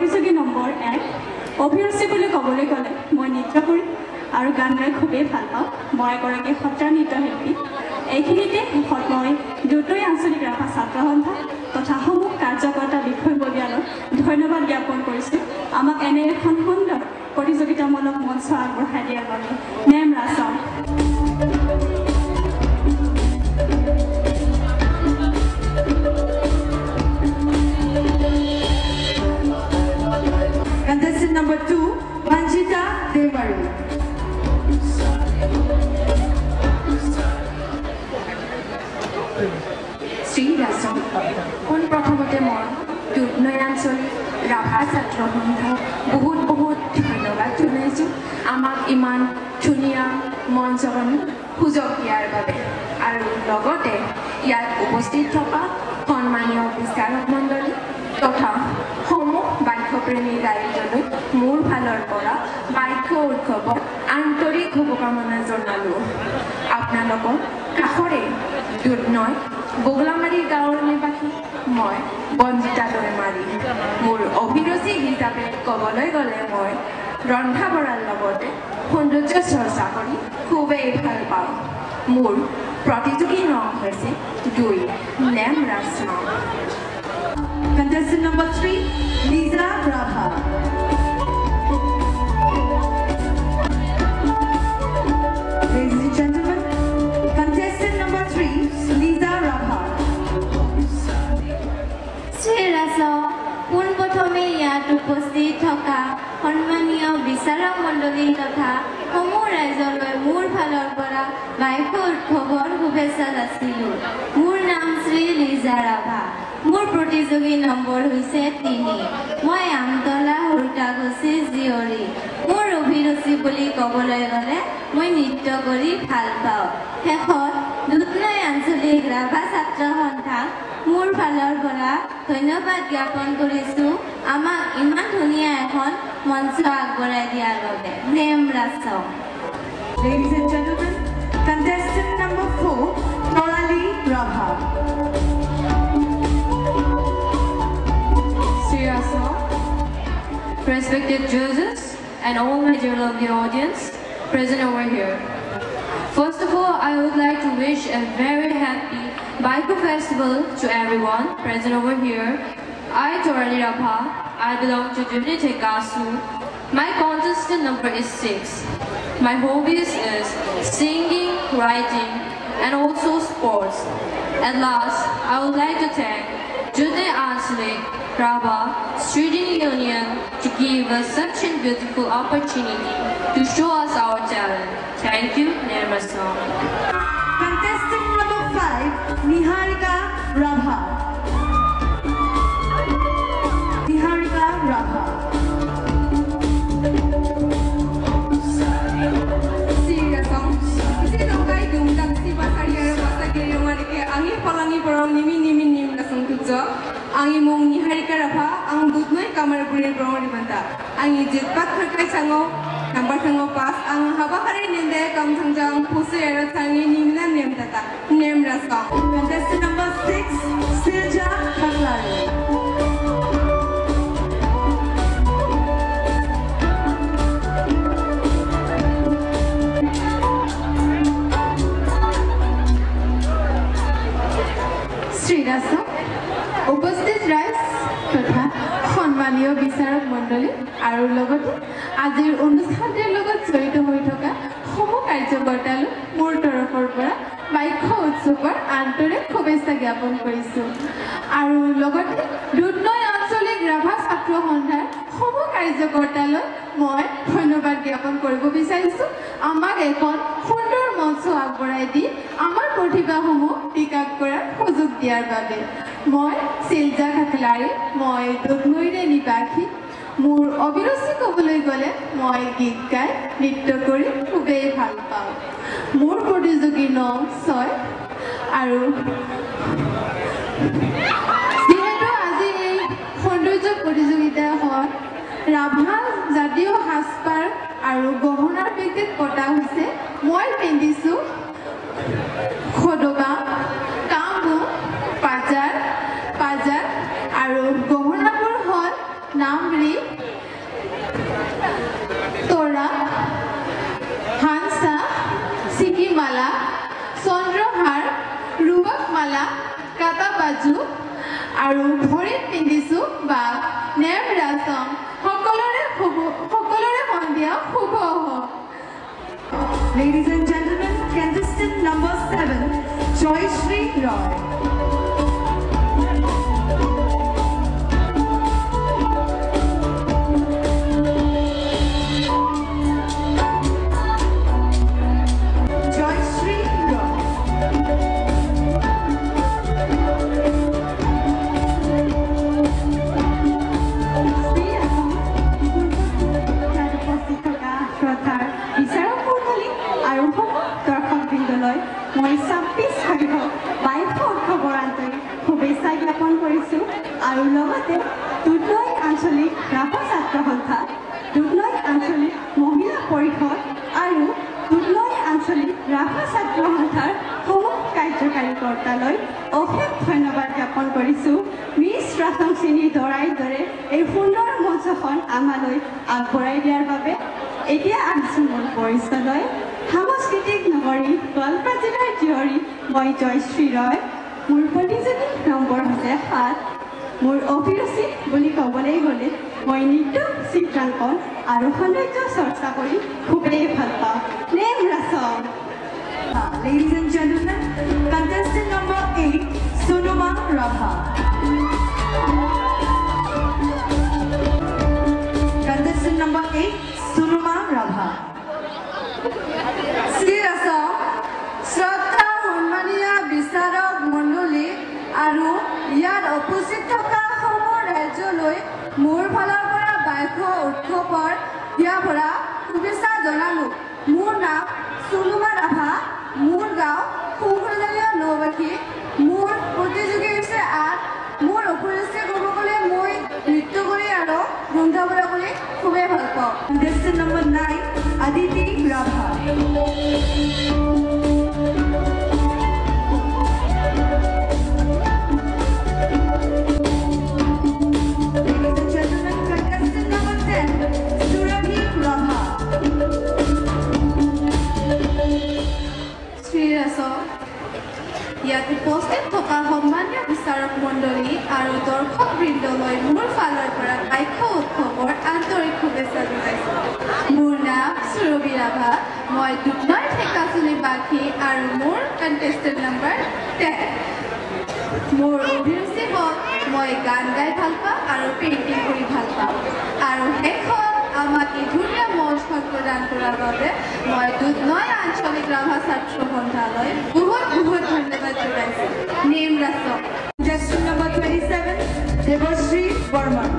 প্ৰতিযোগী নম্বৰ 1 অভিৰুচি বুলি ক'বলৈ গ'লে মই নৃত্য কৰি আৰু গান গাই খুবেই ভাল পাওঁ মই এগৰাকী সত্ৰীয়া নৃত্যশিল্পী এইখিনিতে শেষত মই দুটৈ আঞ্চলিক ৰাভা ছাত্ৰ সন্থা তথা সমূহ কাৰ্যকৰ্তা বিষয়ববীয়ালৈ ধন্যবাদ জ্ঞাপন কৰিছোঁ আমাক এনে এখন সুন্দৰ প্ৰতিযোগিতামূলক মঞ্চ আগবঢ়াই দিয়াৰ বাবে name ৰাছম Contestant number 2, Manjita Devari. Sri Rasam. Pon prothomote moi Dudnoi Ancholik Rabha Chhatro Sangha বহুত ধন্যবাদ জনাইছো আমাক ইমান ধুনীয়া মঞ্চখন সুযোগ দিয়াৰ বাবে আৰু লগতে ইয়াত উপস্থিত থকা সন্মানীয় বিচাৰক মণ্ডলী তথা সমূহ বাক্যপ্ৰেমী ৰাইজলৈ মোৰ ফালৰ পৰা বাক্য উৎসৱৰ আন্তৰিক শুভকামনা জনালো আপোনালোকৰ কাষৰে দুধনৈ বগলামাৰী গাঁৱৰ নিবাসী মই বঞ্জিতা দৈমাৰী মোৰ অভিৰুচি হিচাপে ক'বলৈ গ'লে মই ৰন্ধা বঢ়াৰ লগতে সৌন্দৰ্য চৰ্চা কৰি খুবেই ভাল পাওঁ মোৰ প্ৰতিযোগী নাম হৈছে 2 name ৰাছম Contestant number 3, Liza Rabha. Ladies and gentlemen, contestant number 3, Liza Rabha. Sri Rasa, pun prothome ইয়াত উপস্থিত থকা সন্মানীয় বিচাৰক মণ্ডলী তথা সমূহ ৰাইজলৈ মোৰ ফালৰ পৰা বাক্য উৎসৱৰ শুভেচ্ছা যাচিলোঁ মোৰ নাম শ্ৰী লিজা ৰাভা মোৰ প্ৰতিযোগী নম্বৰ হৈছে 3 মই আমতলা হুৰকাগছি জীয়ৰী মোৰ অভিৰুচি বুলি ক'বলৈ গ'লে মই নৃত্য কৰি ভাল পাওঁ শেষত দুধনৈ আঞ্চলিক ৰাভা ছাত্ৰ সন্থা মোৰ ফালৰ পৰা ধন্যবাদ জ্ঞাপন কৰিছোঁ আমাক ইমান ধুনীয়া এখন মঞ্চ আগবঢ়াই দিয়াৰ বাবে name ৰাছম Ladies and gentlemen, contestant number 4, Norali Rabha. Respected judges and all my dear lovely audience present over here. First of all, I would like to wish a very happy Baiko Festival to everyone present over here. I, Torali Rabha, I belong to Divinity Gasu. My contestant number is 6. My hobbies is singing, writing, and also sports. At last, I would like to thank Divinity Ancholik Rabha Student Union to give us such a beautiful opportunity to show us our talent. Thank you, Nirmasam. Contestant number 5, Niharika Rabha. Niharika Rabha. Sirasam, isi dongkai dungdang si pasari ara pasagi romani ke angin palangi porong nimin rasam tujo. Angi mong Niharika Rabha ang Dudnoi Kamarapuri Bromari Banta. Angi jitpat kerkai sango number sango pas ang habakari ninde kam sangjang pusu era sangi nimna nem tata nem rasam. Contestant number 6, Silja Kaklari. Sri Rasa, উপস্থিত ৰাইজ তথা সন্মানীয় বিচাৰক মণ্ডলী আৰু লগতে আজিৰ অনুষ্ঠানটিৰ লগত জড়িত হৈ থকা সমূহ কাৰ্যকৰ্তালৈ মোৰ তৰফৰ পৰা বাক্য উৎসৱৰ আন্তৰিক শুভেচ্ছা জ্ঞাপন কৰিছোঁ আৰু লগতে দুধনৈ আঞ্চলিক ৰাভা ছাত্ৰ সন্থাৰ সমূহ কাৰ্যকৰ্তালৈ মই ধন্যবাদ জ্ঞাপন কৰিব বিচাৰিছোঁ আমাক এখন সুন্দৰ মঞ্চ আগবঢ়াই দি আমাৰ প্ৰতিভাসমূহ বিকাশ কৰাৰ সুযোগ দিয়াৰ বাবে মই চিলজা খাকলাৰী মই দুধনৈৰে নিবাসী মোৰ অভিৰুচি ক'বলৈ গ'লে মই গীত গাই নৃত্য কৰি খুবেই ভাল পাওঁ মোৰ প্ৰতিযোগী নাম 6 আৰু যিহেতু আজি এই সৌন্দৰ্য প্ৰতিযোগিতাখন ৰাভা জাতীয় সাজপাৰ আৰু গহনাৰ ভিত্তিত পতা হৈছে মই পিন্ধিছোঁ খদবা কামু পাজাৰ আৰু গহনাবোৰ হ'ল নামৰি মালা কাটা বাজু আৰু ভৰিত পিন্ধিছোঁ বা নেম ৰাচম সকলোৰে মন দিয়া শুভ হওক Ladies and gentlemen, contestant number 7, Joyshri Roy. আৰু লগতে দুধনৈ আঞ্চলিক ৰাভা ছাত্ৰ সন্থা দুধনৈ আঞ্চলিক মহিলা পৰিষদ আৰু দুধনৈ আঞ্চলিক ৰাভা ছাত্ৰ সন্থাৰ সমূহ কাৰ্যকাৰী কৰ্তালৈ অশেষ ধন্যবাদ জ্ঞাপন কৰিছোঁ মিছ ৰাচম শ্ৰেণীৰ দৰাই দৰে এই সুন্দৰ মঞ্চখন আমালৈ আগবঢ়াই দিয়াৰ বাবে এতিয়া আহিছোঁ মোৰ পৰিচয়লৈ সাংস্কৃতিক নগৰী গোৱালপাৰা জিলাৰ জীয়ৰী মই জয়শ্ৰী ৰয় মোৰ প্ৰতিযোগী নম্বৰ হৈছে 7 মোৰ অভিৰুচি বুলি ক'বলৈ গ'লে মই নৃত্য চিত্ৰাংকন আৰু সৌন্দৰ্য চৰ্চা কৰি খুবেই ভাল পাওঁ name ৰাচম Ladies and gentlemen, contestant number 8, Sunuma Rabha. Contestant number 8, Sunuma Rabha. Shri ৰাচম শ্ৰদ্ধা সন্মানীয় বিচাৰক মণ্ডলী আৰু ইয়াত উপস্থিত থকা সমূহ ৰাজ্যলৈ মোৰ ফালৰ পৰা বাইশ উৎসৱৰ ইয়াৰ পৰা শুভেচ্ছা জনালোঁ মোৰ নাম সুনুমা ৰাভা মোৰ গাঁও সুখৰজালীয়া নৌবাসী মোৰ প্ৰতিযোগী হৈছে 8 মোৰ অভিৰুচি ক'ব গ'লে মই নৃত্য কৰি আৰু ৰন্ধা বঢ়া কৰি খুবেই ভাল পাওঁ Contestant number 9, Aditi Rabha. ইয়াত উপস্থিত থকা সন্মানীয় বিচাৰক মণ্ডলী আৰু দৰ্শক বৃন্দলৈ মোৰ ফালৰ পৰা বাইশ উৎসৱৰ আন্তৰিক শুভেচ্ছা জনাইছোঁ মোৰ নাম সুৰভি ৰাভা মই দুধনৈ ঠেকাচুলি বাসী আৰু মোৰ কণ্টেষ্টেণ্ট নম্বৰ 10 মোৰ অভিৰুচি হ'ল মই গান গাই ভাল পাওঁ আৰু পেইণ্টিং কৰি ভাল পাওঁ আৰু শেষত আমাক এই ধুনীয়া মঞ্চখন প্ৰদান কৰাৰ বাবে মই দুধনৈ আঞ্চলিক ৰাভা ছাত্ৰ সন্থালৈ বহুত ধন্যবাদ জনাইছোঁ নেম ৰাচম Contestant number 27, Devashri Burman.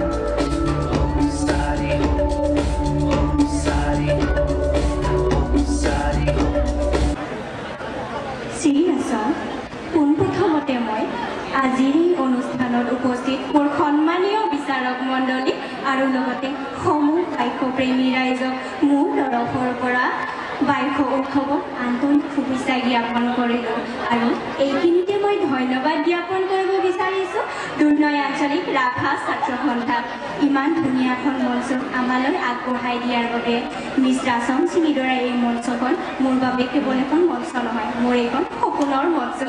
শ্ৰী ৰাচম পোনপ্ৰথমতে মই আজিৰ এই অনুষ্ঠানত উপস্থিত মোৰ সন্মানীয় বিচাৰক মণ্ডলী আৰু লগতে সমূহ বাইশ প্ৰেমী ৰাইজক মোৰ তৰফৰ পৰা বাইশ উৎসৱত আন্তৰিক শুভেচ্ছা জ্ঞাপন কৰিলোঁ আৰু এইখিনিতে মই ধন্যবাদ জ্ঞাপন কৰিব বিচাৰিছোঁ দুধনৈ আঞ্চলিক ৰাভা ছাত্ৰ সন্থাক ইমান ধুনীয়া এখন মঞ্চ আমালৈ আগবঢ়াই দিয়াৰ বাবে মিছ ৰাচম শ্ৰেণীৰ দৰে এই মঞ্চখন মোৰ বাবে কেৱল এখন মঞ্চ নহয় মোৰ এইখন সপোনৰ মঞ্চ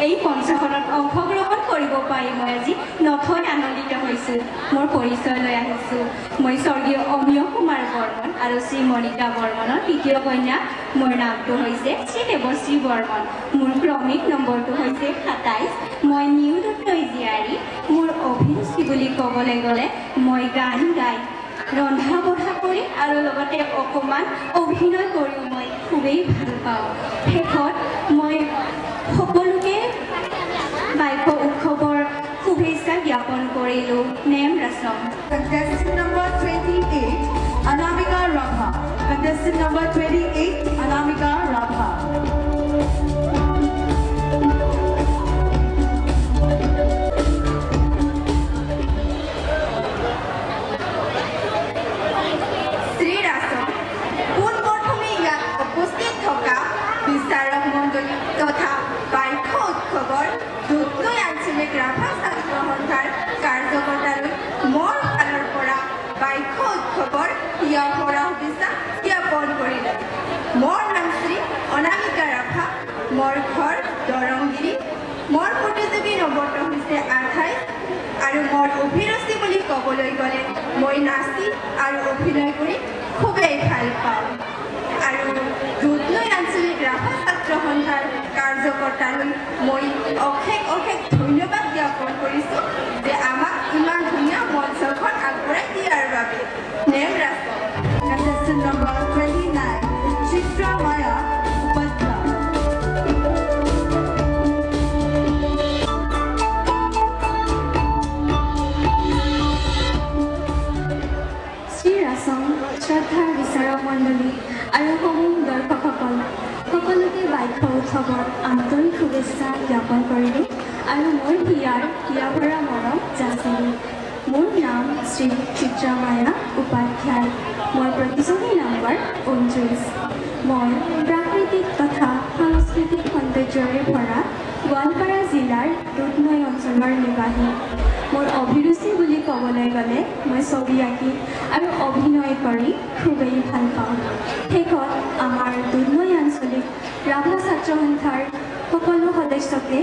এই মঞ্চখনত অংশগ্ৰহণ কৰিব পাৰি মই আজি নথৈ আনন্দিত হৈছোঁ মোৰ পৰিচয় লৈ আহিছোঁ মই স্বৰ্গীয় অমিয় কুমাৰ বৰ্মন আৰু শ্ৰী মণিকা বৰ্মনৰ তৃতীয় কন্যা মোৰ নামটো হৈছে শ্ৰী দেৱশ্ৰী বৰ্মন মোৰ ক্ৰমিক নম্বৰটো হৈছে 27 মই নিউ দুধনৈ জীয়াৰী মোৰ অভিৰুচি বুলি ক'বলৈ গ'লে মই গান গাই ৰন্ধা বঢ়া কৰি আৰু লগতে অকণমান অভিনয় কৰিও মই খুবেই ভাল পাওঁ শেষত মই সকলোকে বাইশ উৎসৱৰ শুভেচ্ছা জ্ঞাপন কৰিলোঁ নেম ৰাচম Contestant number 28, Anamika Rabha. Contestant number 28, Anamika Rabha. Shri ৰাচম পোনপ্ৰথমে ইয়াত উপস্থিত থকা বিচাৰক মণ্ডলী তথা বাইশ উৎসৱৰ দুধনৈ আঞ্চলিক ৰাভা ছাত্ৰ সন্থাৰ কাৰ্যকৰ্তালৈ মোৰ ফালৰ পৰা বাইশ উৎসৱৰ ইয়াৰ পৰা শুভেচ্ছা জ্ঞাপন কৰিলোঁ মোৰ নাম শ্ৰী অনামিকা ক'বলৈ গ'লে মই নাচি আৰু অভিনয় কৰি খুবেই ভাল পাওঁ আৰু দুধনৈ আঞ্চলিক ৰাভা ছাত্ৰ সন্থাৰ কাৰ্যকৰ্তালৈ মই অশেষ ধন্যবাদ জ্ঞাপন কৰিছোঁ যে আমাক ইমান ধুনীয়া মঞ্চখন আগবঢ়াই দিয়াৰ বাবে নেম ৰাখক Contestant number 29, Chitra Maya Upadhyay. Shri ৰাসং শ্ৰদ্ধাৰ বিচাৰক মণ্ডলী আৰু সমূহ দৰ্শকসকল সকলোকে বাক্য উৎসৱৰ আন্তৰিক শুভেচ্ছা জ্ঞাপন কৰিলোঁ আৰু মোৰ হিয়া ভৰা মৰম যাচিলোঁ। মোৰ নাম শ্ৰী চিত্ৰা মায়া উপাধ্যায়। মোৰ প্ৰতিযোগী নম্বৰ 29। মই প্ৰাকৃতিক তথা সাংস্কৃতিক সৌন্দৰ্যৰে ভৰা গোৱালপাৰা জিলাৰ দুধনৈ অঞ্চলৰ নিবাসী। মোৰ অভিৰুচি বুলি ক'বলৈ গ'লে মই ছবি আঁকি আৰু অভিনয় কৰি খুবেই ভাল পাওঁ। শেষত আমাৰ দুধনৈ আঞ্চলিক ৰাভা ছাত্ৰ সন্থাৰ সকলো সদস্যকে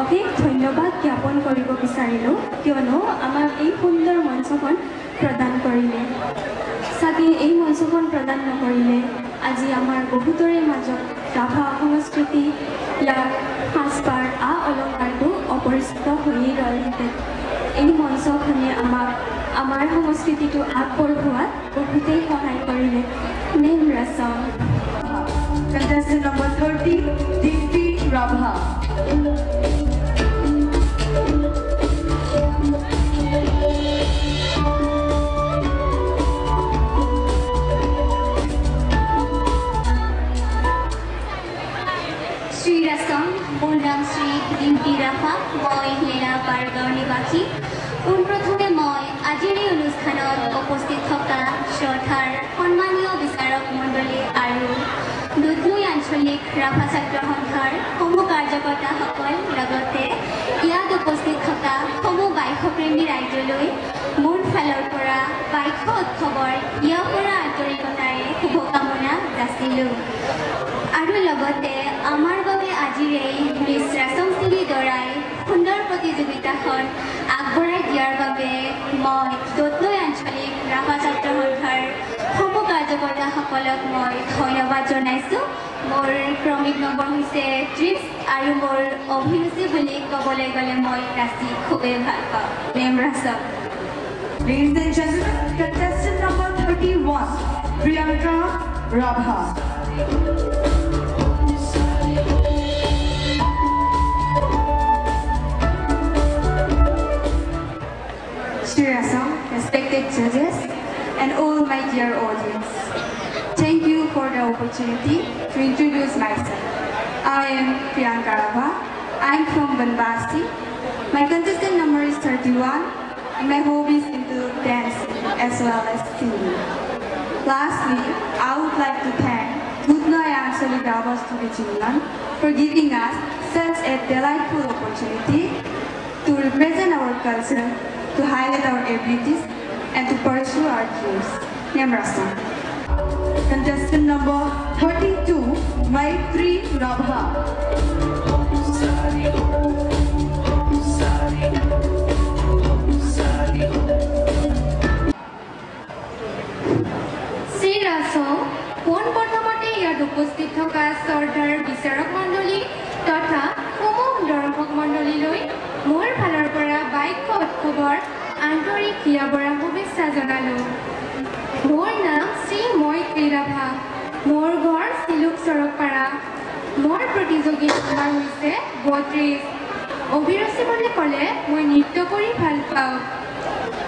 অশেষ ধন্যবাদ জ্ঞাপন কৰিব বিচাৰিলোঁ কিয়নো আমাক এই সুন্দৰ মঞ্চখন প্ৰদান কৰিলে। চাগে এই মঞ্চখন প্ৰদান নকৰিলে আজি আমাৰ বহুতৰে মাজত ৰাভা সংস্কৃতি ইয়াৰ সাজপাৰ অলংকাৰটো অপৰিচিত হৈয়ে ৰলহেঁতেন। এই মঞ্চখনে আমাক আমাৰ সংস্কৃতিটো আগবঢ়োৱাত বহুতেই সহায় কৰিলে। নেম ৰাসং। Contestant number 30, Dimpi Rabha. শ্ৰী ৰাসং। মোৰ নাম শ্ৰী ডিম্পি ৰাভা। মই হেৰা পাৰগাঁৱৰ নিবাসী। পোনপ্ৰথমে মই আজিৰ এই অনুষ্ঠানত উপস্থিত থকা শ্ৰদ্ধাৰ সন্মানীয় বিচাৰক মণ্ডলী আৰু দুধনৈ আঞ্চলিক ৰাভা ছাত্ৰ সন্থাৰ সমূহ কাৰ্যকৰ্তাসকল লগতে ইয়াত উপস্থিত থকা সমূহ বাক্যপ্ৰেমী ৰাইজলৈ মোৰ ফালৰ পৰা বাক্য উৎসৱৰ ইয়াৰ পৰা আন্তৰিকতাৰে শুভকামনা যাচিলোঁ আৰু লগতে আমাৰ বাবে আজিৰ এই মিছ ৰাচংচিলি দৰাই সুন্দৰ প্ৰতিযোগিতাখন আগবঢ়াই দিয়াৰ বাবে মই দুধনৈ আঞ্চলিক ৰাভা ছাত্ৰ সন্থাৰ সমূহ কাৰ্যকৰ্তাসকলক মই ধন্যবাদ জনাইছোঁ। মোৰ ক্ৰমিক নম্বৰ হৈছে 30 আৰু মোৰ অভিৰুচি বুলি ক'বলৈ গ'লে মই নাচি খুবেই ভাল পাওঁ। Name ৰাসং। Ladies and gentlemen, contestant number 31, Priyanka Rabha. Shri Rasam, respected judges, and all my dear audience. Thank you for the opportunity to introduce myself. I am Priyanka Rabha. I am from Banbasti. My contestant number is 31, and my hobbies include dancing as well as singing. Lastly, I would like to thank Duthnoy Anchalik Rabha Studio Chinglan for giving us such a delightful opportunity to represent our culture, to highlight our abilities, and to pursue our dreams. Neem Rasam. Contestant number 32, Maitri Rabha. শ্ৰী ৰাসং। পোনপ্ৰথমতে ইয়াত উপস্থিত থকা শ্ৰদ্ধাৰ বিচাৰক মণ্ডলী তথা সমূহ দৰ্শক মণ্ডলীলৈ মোৰ ফালৰ পৰা বাক্য উৎসৱৰ আন্তৰিক হিয়া ভৰা শুভেচ্ছা জনালোঁ। মোৰ নাম শ্ৰী মৈত্ৰী ৰাভা। মোৰ ঘৰ চিলুক চৰকপাৰা। মোৰ প্ৰতিযোগী নম্বৰ হৈছে 32। অভিৰুচি বুলি ক'লে মই নৃত্য কৰি ভাল পাওঁ।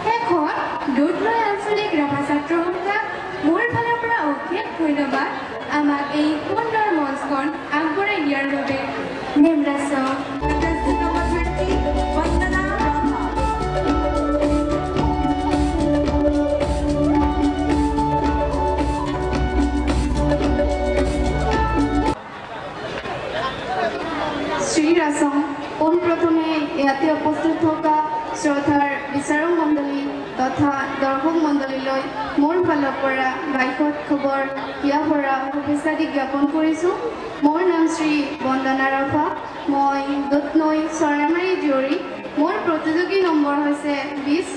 শেষত দুধনৈ আঞ্চলিক ৰাভা ছাত্ৰ সন্থাক মোৰ ফালৰ পৰা অশেষ ধন্যবাদ আমাক এই সুন্দৰ মঞ্চখন আগবঢ়াই দিয়াৰ বাবে। নেম ৰাসং। Contestant number 20, Vandana Rabha. শ্ৰী ৰাসং। পোনপ্ৰথমে ইয়াতে উপস্থিত থকা শ্ৰদ্ধাৰ বিচাৰক মণ্ডলী তথা দৰ্শক মণ্ডলীলৈ মোৰ ফালৰ পৰা বাক্য উৎসৱৰ হিয়া ভৰা শুভেচ্ছা জ্ঞাপন কৰিছোঁ। মোৰ নাম শ্ৰী বন্দনা ৰাভা। মই দুধনৈ চৰাইমাৰী জীয়ৰী। মোৰ প্ৰতিযোগী নম্বৰ হৈছে 20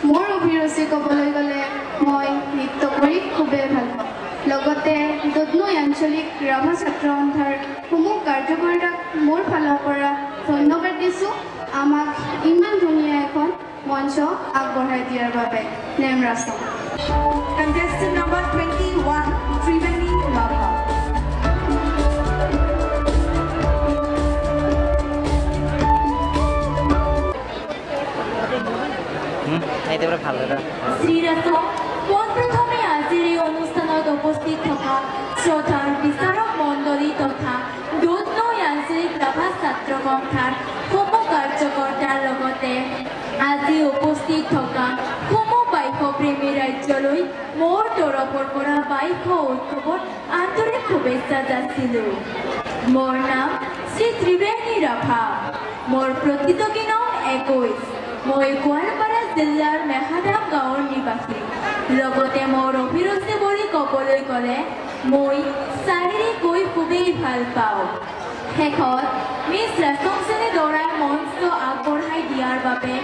মোৰ অভিৰুচি ক'বলৈ গ'লে মই নৃত্য কৰি খুবেই ভাল পাওঁ লগতে দুধনৈ আঞ্চলিক ৰাভা ছাত্ৰ সন্থাৰ সমূহ কাৰ্যকৰীতাক মোৰ ফালৰ পৰা ধন্যবাদ দিছোঁ আমাক ইমান ধুনীয়া এখন মঞ্চ আগবঢ়াই দিয়াৰ বাবে নেমৰাচম Contestant number 21, Triveni Rabha. শ্রীরাসম প্রথমে আজির এই অনুষ্ঠানত উপস্থিত থাকা শ্রদ্ধার বিচারক মণ্ডলী তথা দুধনৈ আঞ্চলিক রাভা ছাত্র সন্থার সমূহ কার্যকর্তার লগতে আজি উপস্থিত থাকা সমূহ বাইকপ্ৰেমী ৰাজ্যলৈ মোৰ তৰফৰ পৰা বাইক উৎসৱত আন্তৰিক শুভেচ্ছা যাচিলোঁ মোৰ নাম শ্ৰী ত্ৰিবেণী ৰাভা মোৰ প্ৰতিযোগী নাম 21 মই গোৱালপাৰা জিলাৰ মেহাদাম গাঁৱৰ নিবাসী লগতে মোৰ অভিৰুচি বুলি ক'বলৈ গ'লে মই শাৰীৰিক গৈ খুবেই ভাল পাওঁ শেষত মিছ ৰাজবংশীয়ে দৰাই মঞ্চ আগবঢ়াই দিয়াৰ বাবে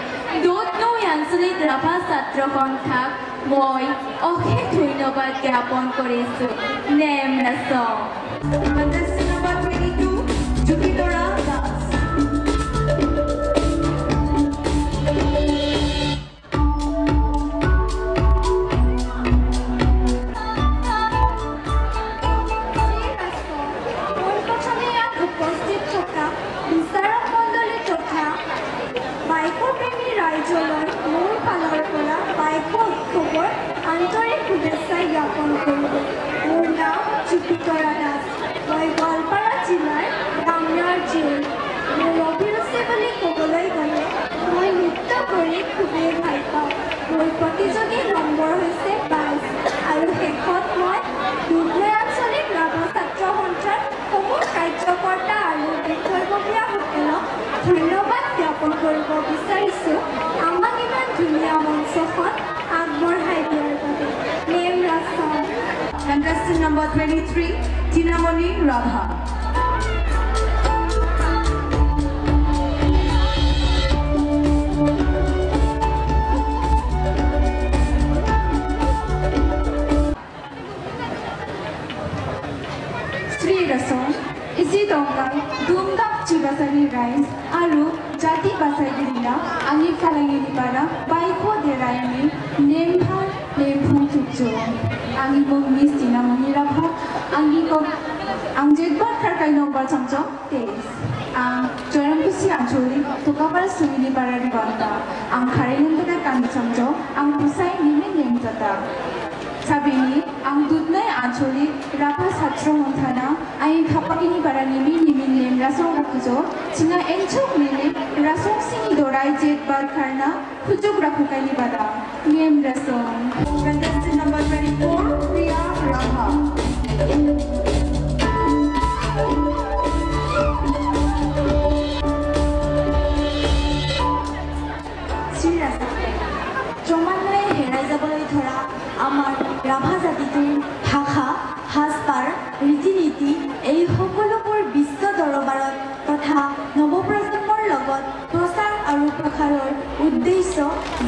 দুধনৈ আঞ্চলিক ৰাভা ছাত্ৰ সন্থাক মই অশেষ ধন্যবাদ জ্ঞাপন কৰিছোঁ নেমৰাচম Contestant number 22, Jupitera Das. আন্তৰিক শুভেচ্ছা জ্ঞাপন কৰব মোৰ নাম জুপিতৰা দাস মই গোৱালপাৰা জিলাৰ ডাঙৰ জীয়ৰী মোৰ অভিৰুচি বুলি ক'বলৈ গ'লে মই নৃত্য কৰি খুবেই ভাল পাওঁ মোৰ প্ৰতিযোগী নম্বৰ হৈছে 22 আৰু শেষত মই দুধনৈ আঞ্চলিক ৰাভা ছাত্ৰ সন্থাৰ সমূহ কাৰ্যকৰ্তা আৰু বিষয়ববীয়াসকলক ধন্যবাদ জ্ঞাপন কৰিব বিচাৰিছোঁ আমাক ইমান ধুনীয়া মঞ্চখন আগবঢ়াই দিয়াৰ বাবে নেমৰাচম Contestant number 23, Tinamoni Rabha. শ্ৰীৰাসম ইসি দংগাই দুমদাম চিবাসানি ৰাইজ আৰু জাতি বাসাইগি দিনা আঙি ফালাঙি বাৰা বাইকো দেৰাইনি নেমভা নেমভু থুকজো आंनि मुं मिस तिनामनि राभा आंनिखौ आं जेब्बा खारखाय नम्बर समजों 23 आं जयरामकुसि आंचलिक टकापारा सुमिनि बारारि बान्दा आं खारेनन्दा गामि समजों आं पुसाय निमे नेमजाता साबिनि आं दुधनৈ आंचलिक राभा ছাত্র সন্থানা आइ खापाकिनि बारा निमि निमि नेमरासम राखुजो चिना एनचोक नेने रासम सिनि दराय जेब्बा खारना खुजुक राखुकायनि बारा नेमरासम Contestant number 24, Priya Rabha. ক্ৰমান্বয়ে হেৰাই যাবলৈ ধৰা আমাৰ ৰাভা জাতিটোৰ ভাষা সাজপাৰ ৰীতি নীতি এই সকলোবোৰ বিশ্ব দৰবাৰত তথা নৱপ্ৰজন্মৰ লগত প্ৰচাৰ আৰু প্ৰসাৰৰ উদ্দেশ্য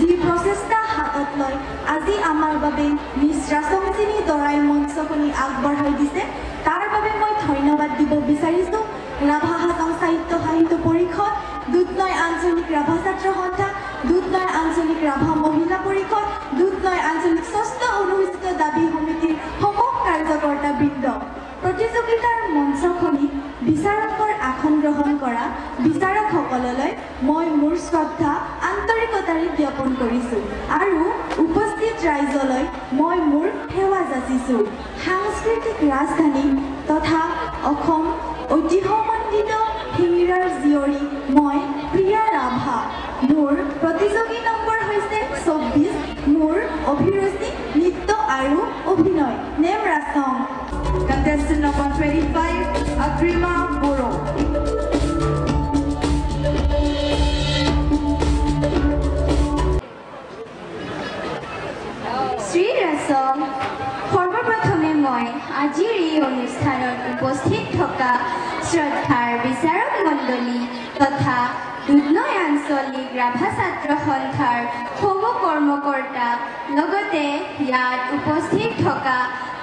যি প্ৰচেষ্টা হাতত লৈ আজি আমাৰ বাবে মিছ ৰাজবংশী দৰাই মঞ্চখনি আগবঢ়াই দিছে তাৰ বাবে মই ধন্যবাদ দিব বিচাৰিছোঁ ৰাভা হাছং সাহিত্য পৰিষদ দুধনৈ আঞ্চলিক ৰাভা ছাত্ৰ সন্থা দুধনৈ আঞ্চলিক ৰাভা মহিলা পৰিষদ দুধনৈ আঞ্চলিক ষষ্ঠ অনুসূচিত দাবী সমিতিৰ সমূহ কাৰ্যকৰ্তা বৃন্দ প্ৰতিযোগিতাৰ মঞ্চখনি বিচাৰকৰ আসন গ্ৰহণ কৰা বিচাৰকসকললৈ মই মোৰ শ্ৰদ্ধা আন্তৰিকতাৰে জ্ঞাপন কৰিছোঁ আৰু উপস্থিত ৰাইজলৈ মই মোৰ সেৱা যাচিছোঁ সাংস্কৃতিক ৰাজধানী তথা অসম ঐতিহ্যমণ্ডিত শিঙিৰাৰ জীয়ৰী মই প্ৰিয়া ৰাভা মোৰ প্ৰতিযোগী নম্বৰ হৈছে 24 মোৰ অভিৰুচি নৃত্য আৰু অভিনয় নেমৰাচম Contestant number 25, Agrima Boro. শ্ৰীৰাসম সৰ্বপ্ৰথমে মই আজিৰ এই অনুষ্ঠানত উপস্থিত থকা শ্ৰদ্ধাৰ বিচাৰক মণ্ডলী তথা দুধনৈ আঞ্চলিক ৰাভা ছাত্ৰ সন্থাৰ সৌম কৰ্মকৰ্তা লগতে ইয়াত উপস্থিত থকা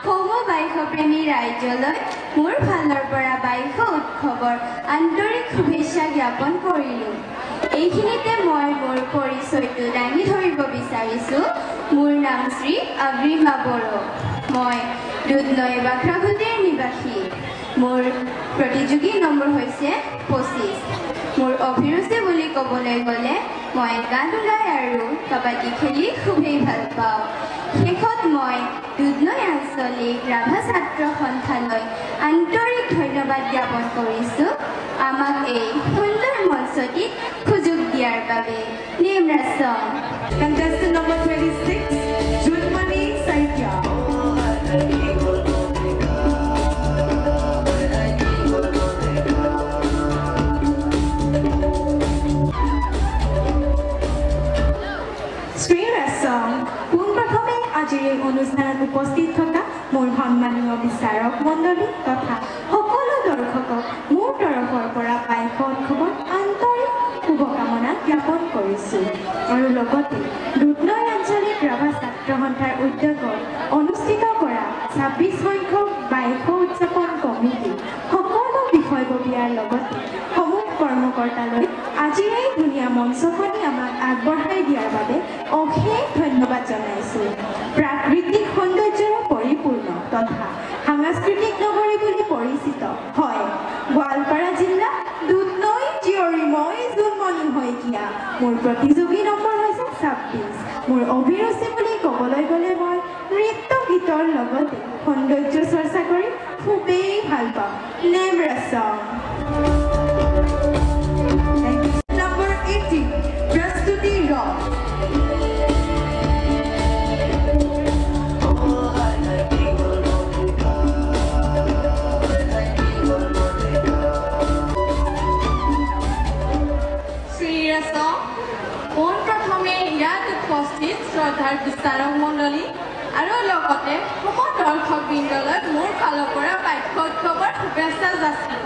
সৌম বাইকপ্ৰেমী ৰাইজলৈ মোৰ ফালৰ পৰা বাইক উৎসৱৰ আন্তৰিক শুভেচ্ছা জ্ঞাপন কৰিলোঁ। এইখিনিতে মই মোৰ পৰিচয়টো দাঙি ধৰিব বিচাৰিছোঁ। মোৰ নাম শ্ৰী আগ্ৰিমা বড়ো। মই দুধনৈ বাক্ৰাগুটিৰ নিবাসী। মোৰ প্ৰতিযোগী নম্বৰ হৈছে 25। মোৰ অভিৰুচি বুলি ক'বলৈ গ'লে মই গান গাই আৰু কাবাডী খেলি খুবেই ভাল পাওঁ। শেষত মই দুধনৈ আঞ্চলিক ৰাভা ছাত্ৰ সন্থালৈ আন্তৰিক ধন্যবাদ জ্ঞাপন কৰিছোঁ আমাক এই সুন্দৰ মঞ্চটিত সুযোগ দিয়াৰ বাবে। নিমৰাচন। Contestant number 26, Junmani Saitya. পোনপ্ৰথমে আজিৰ এই অনুষ্ঠানত উপস্থিত থকা মোৰ সন্মানীয় বিচাৰক মণ্ডলী তথা সকলো দৰ্শকক মোৰ তৰফৰ পৰা বাইক উৎসৱৰ আন্তৰিক শুভকামনা জ্ঞাপন কৰিছোঁ। আৰু লগতে দুধনৈ আঞ্চলিক ৰাভা ছাত্ৰ সন্থাৰ উদ্যোগত অনুষ্ঠিত কৰা 26 সংখ্যক বাইক উদযাপন কমিটি সকলো বিষয়ববীয়াৰ লগতে সমূহ কৰ্মকৰ্তালৈ আজিৰ এই ধুনীয়া মঞ্চখনি আমাক আগবঢ়াই দিয়াৰ বাবে অশেষ ধন্যবাদ জনাইছোঁ। প্ৰাকৃতিক সৌন্দৰ্যৰে পৰিপূৰ্ণ তথা সাংস্কৃতিক নগৰী বুলি পৰিচিত হয় গোৱালপাৰা জিলা দুধনৈ জীয়ৰী মই জুনমণি শইকীয়া। মোৰ প্ৰতিযোগী নম্বৰ হৈছে 26। মোৰ অভিৰুচি বুলি ক'বলৈ গ'লে মই নৃত্য গীতৰ লগতে সৌন্দৰ্য চৰ্চা কৰি খুবেই ভাল পাওঁ। নেমৰাচন। Number 18, Prastuti Rock. পোনপ্ৰথমে ইয়াত উপস্থিত শ্ৰদ্ধাৰ বিচাৰক মণ্ডলী আৰু লগতে সম দৰ্শকবৃন্দলৈ মোৰ ফালৰ পৰা বাইক উৎসৱৰ শুভেচ্ছা যাচিলোঁ।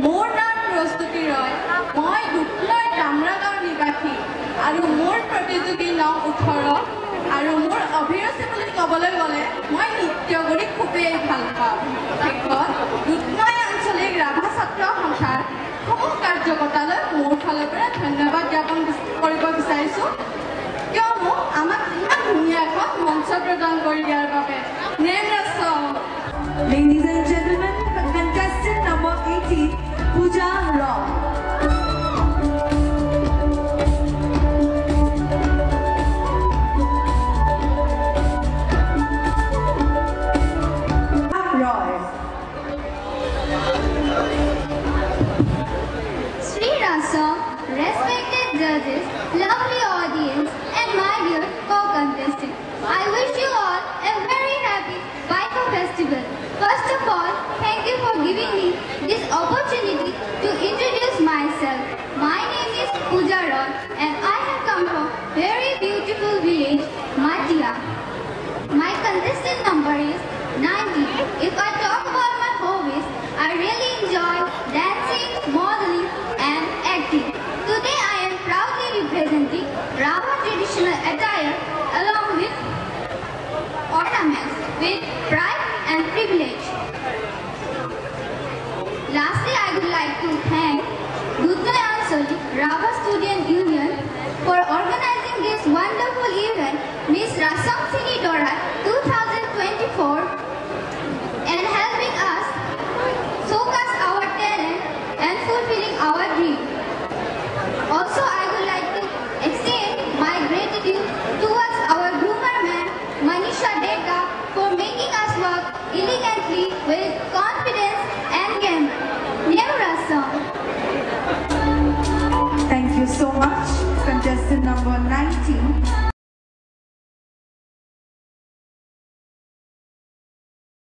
মোৰ নাম প্ৰস্তুতি ৰয়। মই দুধনৈ ডামৰাগাঁৱৰ নিবাসী আৰু মোৰ প্ৰতিযোগী নং 18 আৰু মোৰ অভিৰুচি বুলি ক'বলৈ গ'লে মই নৃত্য কৰি খুবেই ভাল পাওঁ। শেষত দুধনৈ আঞ্চলিক ৰাভা ছাত্ৰ সন্থাৰ সমূহ কাৰ্যকৰ্তালৈ মোৰ ফালৰ পৰা ধন্যবাদ জ্ঞাপন কৰিব বিচাৰিছোঁ, কিয়নো আমাক ইমান ধুনীয়া এখন মঞ্চ প্ৰদান কৰি দিয়াৰ বাবে। নেমৰাচন। Ladies and gentlemen, contestant number 18, Pooja Rao. Respected judges, lovely audience, and my dear co-contestant, I wish you all a very happy Baiko festival. First of all, thank you for giving me this opportunity to introduce myself. My name is Pooja Roy, and I have come from very beautiful village, Matia. My contestant number is 19. If I talk about my hobbies, I really enjoy dancing, modeling, and acting. Today I am proudly representing Rava traditional attire along with ornaments with pride and privilege. Lastly, I would like to thank Duthnoy Anchalik Rava Student Union for organizing this wonderful event, Miss Rasam Sini Dora 2024, and helping us showcase our talent and fulfilling our dream. Also, I would like to extend my gratitude towards our groomer man, Manisha Deka, for making us work elegantly with confidence